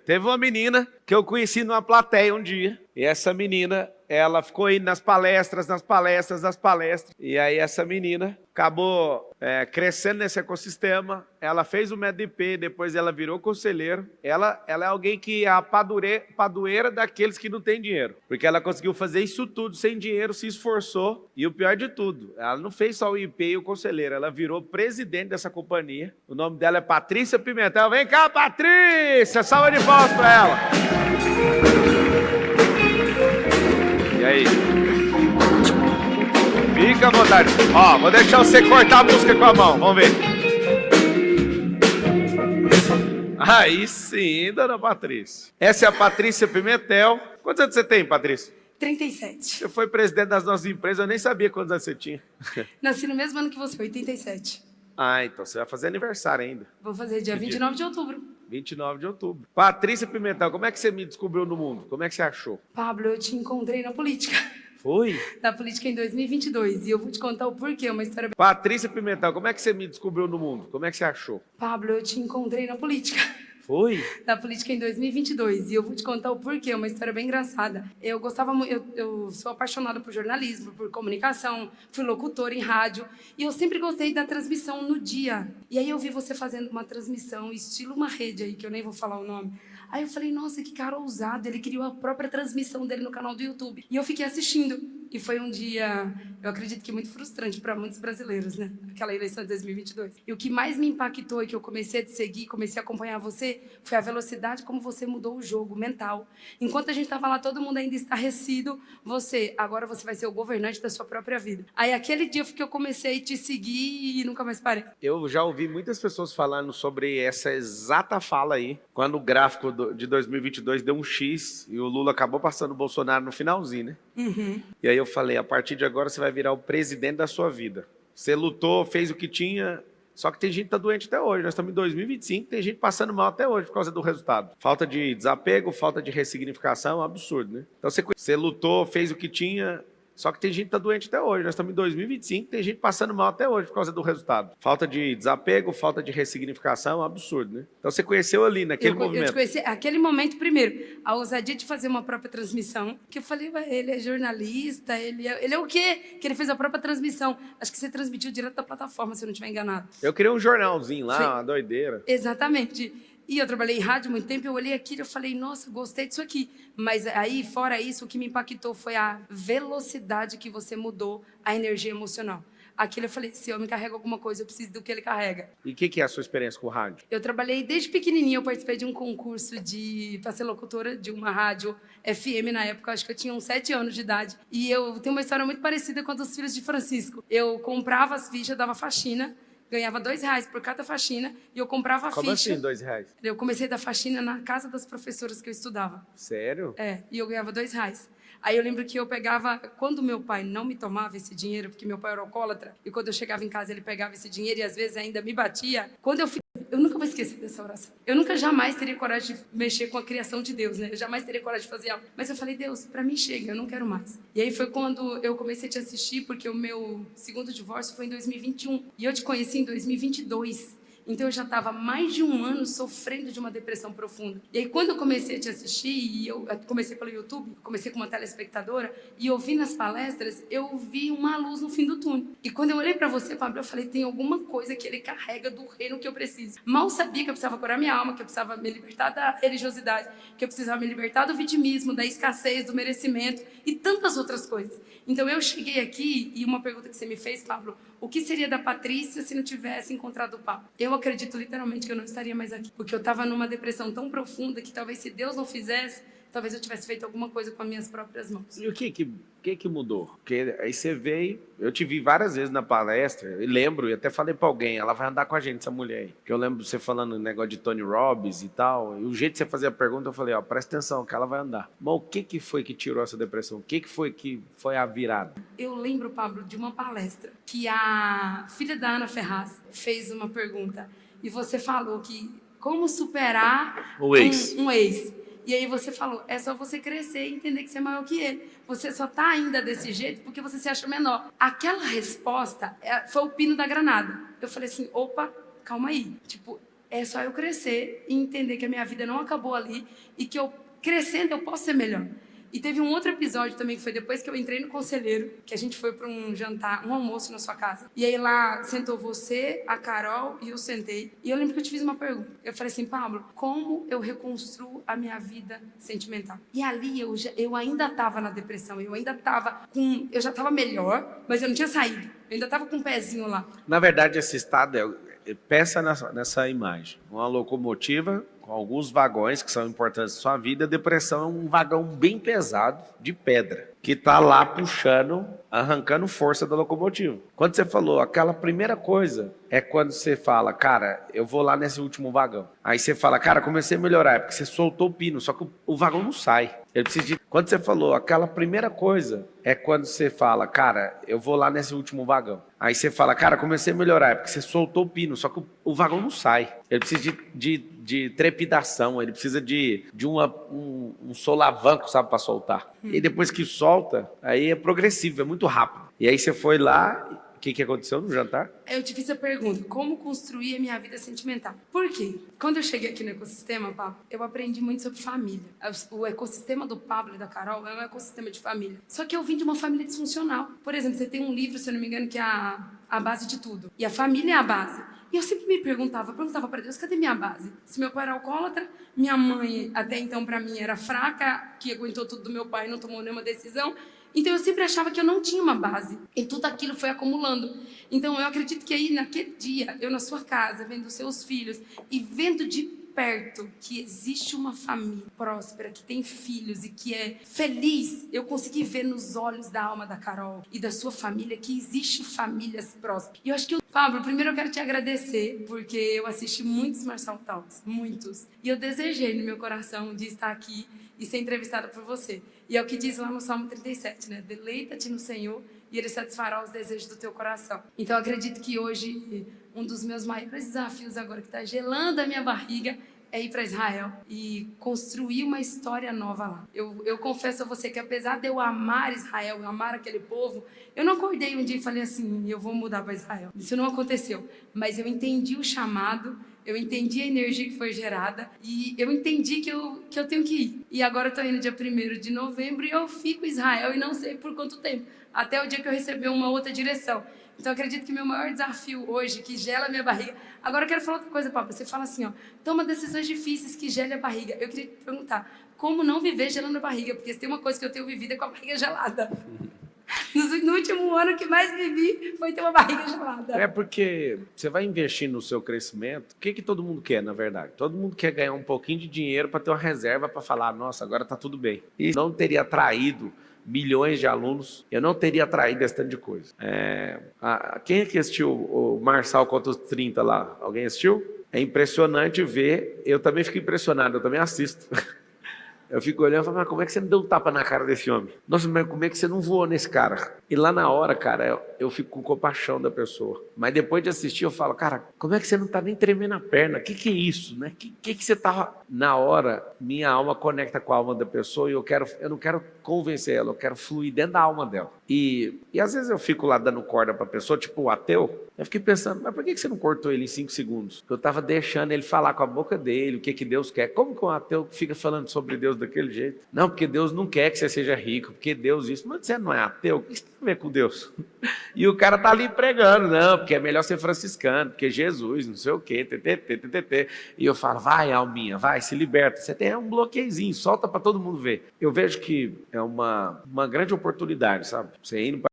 Teve uma menina que eu conheci numa plateia um dia. E essa menina, ela ficou indo nas palestras. E aí essa menina acabou crescendo nesse ecossistema. Ela fez o MEDP, depois ela virou conselheiro. Ela é alguém que é a padoeira daqueles que não têm dinheiro. Porque ela conseguiu fazer isso tudo sem dinheiro, se esforçou. E o pior de tudo, ela não fez só o IP e o conselheiro, ela virou presidente dessa companhia. O nome dela é Patrícia Pimentel. Vem cá, Patrícia! Salva de palmas para ela! E aí? Fica à vontade. Ó, vou deixar você cortar a música com a mão. Vamos ver. Aí sim, dona Patrícia. Essa é a Patrícia Pimentel. Quantos anos você tem, Patrícia? 37. Você foi presidente das nossas empresas, eu nem sabia quantos anos você tinha. Nasci no mesmo ano que você, 87. Ah, então você vai fazer aniversário ainda. Vou fazer dia 29 de outubro. 29 de outubro. Patrícia Pimentel, como é que você me descobriu no mundo? Como é que você achou? Pablo, eu te encontrei na política. Foi? Na política em 2022. E eu vou te contar o porquê, uma história... Patrícia Pimentel, como é que você me descobriu no mundo? Como é que você achou? Pablo, eu te encontrei na política. Foi? Na política em 2022. E eu vou te contar o porquê, uma história bem engraçada. Eu gostava muito, eu sou apaixonada por jornalismo, por comunicação, fui locutora em rádio. E eu sempre gostei da transmissão no dia. E aí eu vi você fazendo uma transmissão, estilo uma rede aí, que eu nem vou falar o nome. Aí eu falei, nossa, que cara ousado. Ele criou a própria transmissão dele no canal do YouTube. E eu fiquei assistindo. E foi um dia, eu acredito que muito frustrante para muitos brasileiros, né? Aquela eleição de 2022. E o que mais me impactou e que eu comecei a te seguir, comecei a acompanhar você, foi a velocidade como você mudou o jogo mental. Enquanto a gente estava lá, todo mundo ainda estarrecido, agora você vai ser o governante da sua própria vida. Aí aquele dia que eu comecei a te seguir e nunca mais parei. Eu já ouvi muitas pessoas falando sobre essa exata fala aí, quando o gráfico de 2022 deu um X e o Lula acabou passando o Bolsonaro no finalzinho, né? Uhum. E aí eu falei, a partir de agora você vai virar o presidente da sua vida. Você lutou, fez o que tinha, só que tem gente que tá doente até hoje. Nós estamos em 2025, tem gente passando mal até hoje por causa do resultado. Falta de desapego, falta de ressignificação, é um absurdo, né? Então você lutou, fez o que tinha, só que tem gente que tá doente até hoje. Nós estamos em 2025, tem gente passando mal até hoje por causa do resultado. Falta de desapego, falta de ressignificação, é um absurdo, né? Então você conheceu ali, naquele movimento. Eu te conheci aquele momento primeiro, a ousadia de fazer uma própria transmissão, que eu falei, ele é jornalista, ele é o quê? Que ele fez a própria transmissão. Acho que você transmitiu direto da plataforma, se eu não estiver enganado. Eu criei um jornalzinho lá, uma doideira. Exatamente. E eu trabalhei em rádio há muito tempo, eu olhei aquilo e falei, nossa, gostei disso aqui. Mas aí, fora isso, o que me impactou foi a velocidade que você mudou a energia emocional. Aquilo eu falei, se eu me carrego alguma coisa, eu preciso do que ele carrega. E o que é a sua experiência com o rádio? Eu trabalhei desde pequenininha, eu participei de um concurso para ser locutora de uma rádio FM na época, acho que eu tinha uns 7 anos de idade. E eu tenho uma história muito parecida com a dos filhos de Francisco. Eu comprava as fichas, dava faxina, ganhava R$2 por cada faxina e eu comprava a ficha. Como assim, R$2? Eu comecei a dar faxina na casa das professoras que eu estudava. Sério? E eu ganhava R$2. Aí eu lembro que eu pegava, quando meu pai não me tomava esse dinheiro, porque meu pai era alcoólatra, e quando eu chegava em casa ele pegava esse dinheiro e às vezes ainda me batia, eu nunca vou esquecer dessa oração. Eu nunca jamais teria coragem de mexer com a criação de Deus, né? Eu jamais teria coragem de fazer algo. Mas eu falei, Deus, pra mim chega, eu não quero mais. E aí foi quando eu comecei a te assistir, porque o meu segundo divórcio foi em 2021. E eu te conheci em 2022. Então eu já estava mais de um ano sofrendo de uma depressão profunda. E aí quando eu comecei a te assistir, e eu comecei pelo YouTube, comecei como uma telespectadora, e ouvi nas palestras, eu vi uma luz no fim do túnel. E quando eu olhei para você, Pablo, eu falei, tem alguma coisa que ele carrega do reino que eu preciso. Mal sabia que eu precisava curar minha alma, que eu precisava me libertar da religiosidade, que eu precisava me libertar do vitimismo, da escassez, do merecimento e tantas outras coisas. Então eu cheguei aqui, e uma pergunta que você me fez, Pablo, o que seria da Patrícia se não tivesse encontrado o Pablo? Eu acredito literalmente que eu não estaria mais aqui, porque eu estava numa depressão tão profunda que talvez se Deus não fizesse, talvez eu tivesse feito alguma coisa com as minhas próprias mãos. E o que mudou? Porque aí você veio, eu te vi várias vezes na palestra, eu lembro, e até falei pra alguém, ela vai andar com a gente, essa mulher aí. Porque eu lembro você falando negócio de Tony Robbins e tal, e o jeito que você fazia a pergunta, eu falei, presta atenção, que ela vai andar. Mas o que foi que tirou essa depressão? O que foi a virada? Eu lembro, Pablo, de uma palestra que a filha da Ana Ferraz fez uma pergunta, e você falou que como superar um ex. E aí você falou, é só você crescer e entender que você é maior que ele. Você só tá ainda desse jeito porque você se acha menor. Aquela resposta foi o pino da granada. Eu falei assim, opa, calma aí. Tipo, É só eu crescer e entender que a minha vida não acabou ali e que eu, crescendo, eu posso ser melhor. E teve um outro episódio também, que foi depois que eu entrei no conselheiro, que a gente foi para um jantar, um almoço na sua casa. E aí lá sentou você, a Carol e eu sentei. E eu lembro que eu te fiz uma pergunta. Eu falei assim, Pablo, como eu reconstruo a minha vida sentimental? E ali eu ainda estava na depressão, eu já estava melhor, mas eu não tinha saído. Eu ainda estava com um pezinho lá. Na verdade, esse estado pensa nessa imagem. Uma locomotiva com alguns vagões que são importantes na sua vida. A depressão é um vagão bem pesado de pedra, que está lá puxando, arrancando força da locomotiva. Quando você falou, aquela primeira coisa é quando você fala, cara, eu vou lá nesse último vagão. Aí você fala, cara, comecei a melhorar, é porque você soltou o pino, só que o vagão não sai. Ele precisa de... Quando você falou, aquela primeira coisa é quando você fala, cara, eu vou lá nesse último vagão. Aí você fala, cara, comecei a melhorar, é porque você soltou o pino, só que o vagão não sai. Ele precisa de trepidação, ele precisa de um solavanco, sabe, para soltar. E depois que solta, aí é progressivo, é muito rápido. E aí você foi lá... O que aconteceu no jantar? Eu te fiz a pergunta, como construir a minha vida sentimental? Por quê? Quando eu cheguei aqui no ecossistema, Pablo, eu aprendi muito sobre família. O ecossistema do Pablo e da Carol é um ecossistema de família. Só que eu vim de uma família disfuncional. Por exemplo, você tem um livro, se eu não me engano, que é a base de tudo. E a família é a base. E eu sempre me perguntava para Deus, cadê minha base? Se meu pai era alcoólatra, minha mãe, até então, para mim, era fraca, que aguentou tudo do meu pai e não tomou nenhuma decisão. Então, eu sempre achava que eu não tinha uma base. E tudo aquilo foi acumulando. Então, eu acredito que aí, naquele dia, eu na sua casa, vendo seus filhos e vendo de perto que existe uma família próspera, que tem filhos e que é feliz, eu consegui ver nos olhos da alma da Carol e da sua família que existe famílias prósperas. E eu acho que, Pablo, primeiro eu quero te agradecer, porque eu assisti muitos Marçal Talks, muitos. E eu desejei no meu coração de estar aqui e ser entrevistada por você. E é o que diz lá no Salmo 37, né? Deleita-te no Senhor e Ele satisfará os desejos do teu coração. Então, eu acredito que hoje, um dos meus maiores desafios agora, que está gelando a minha barriga, é ir para Israel e construir uma história nova lá. Eu confesso a você que, apesar de eu amar Israel, eu amar aquele povo, eu não acordei um dia e falei assim, eu vou mudar para Israel. Isso não aconteceu. Mas eu entendi o chamado, eu entendi a energia que foi gerada e eu entendi que eu tenho que ir. E agora eu estou indo dia 1º de novembro e eu fico em Israel e não sei por quanto tempo. Até o dia que eu receber uma outra direção. Então, eu acredito que meu maior desafio hoje, que gela a minha barriga... Agora, eu quero falar outra coisa, Pablo. Você fala assim, ó, toma decisões difíceis que gelem a barriga. Eu queria te perguntar, como não viver gelando a barriga? Porque se tem uma coisa que eu tenho vivido é com a barriga gelada. No último ano, o que mais vivi foi ter uma barriga gelada. É porque você vai investir no seu crescimento. O que todo mundo quer, na verdade? Todo mundo quer ganhar um pouquinho de dinheiro para ter uma reserva para falar, nossa, agora está tudo bem. E não teria atraído milhões de alunos, eu não teria atraído esse tanto de coisa. Quem é que assistiu o Marçal contra os 30 lá? Alguém assistiu? É impressionante ver, eu também fico impressionado, eu também assisto. Eu fico olhando e falo, mas como é que você não deu um tapa na cara desse homem? Nossa, mas como é que você não voou nesse cara? E lá na hora, cara, eu fico com compaixão da pessoa. Mas depois de assistir, eu falo, cara, como é que você não tá nem tremendo a perna? O que é isso, né? Que você tá... Na hora, minha alma conecta com a alma da pessoa e eu não quero convencer ela, eu quero fluir dentro da alma dela. E às vezes eu fico lá dando corda pra pessoa, tipo o ateu, eu fiquei pensando, mas por que você não cortou ele em 5 segundos? Porque eu estava deixando ele falar com a boca dele, o que Deus quer. Como que um ateu fica falando sobre Deus daquele jeito? Não, porque Deus não quer que você seja rico, porque Deus isso. Mas você não é ateu? O que isso tem a ver com Deus? E o cara tá ali pregando, não, porque é melhor ser franciscano, porque Jesus, não sei o quê, ttt. E eu falo, vai alminha, vai, se liberta. Você tem um bloqueiozinho, solta para todo mundo ver. Eu vejo que é uma grande oportunidade, sabe? Você indo para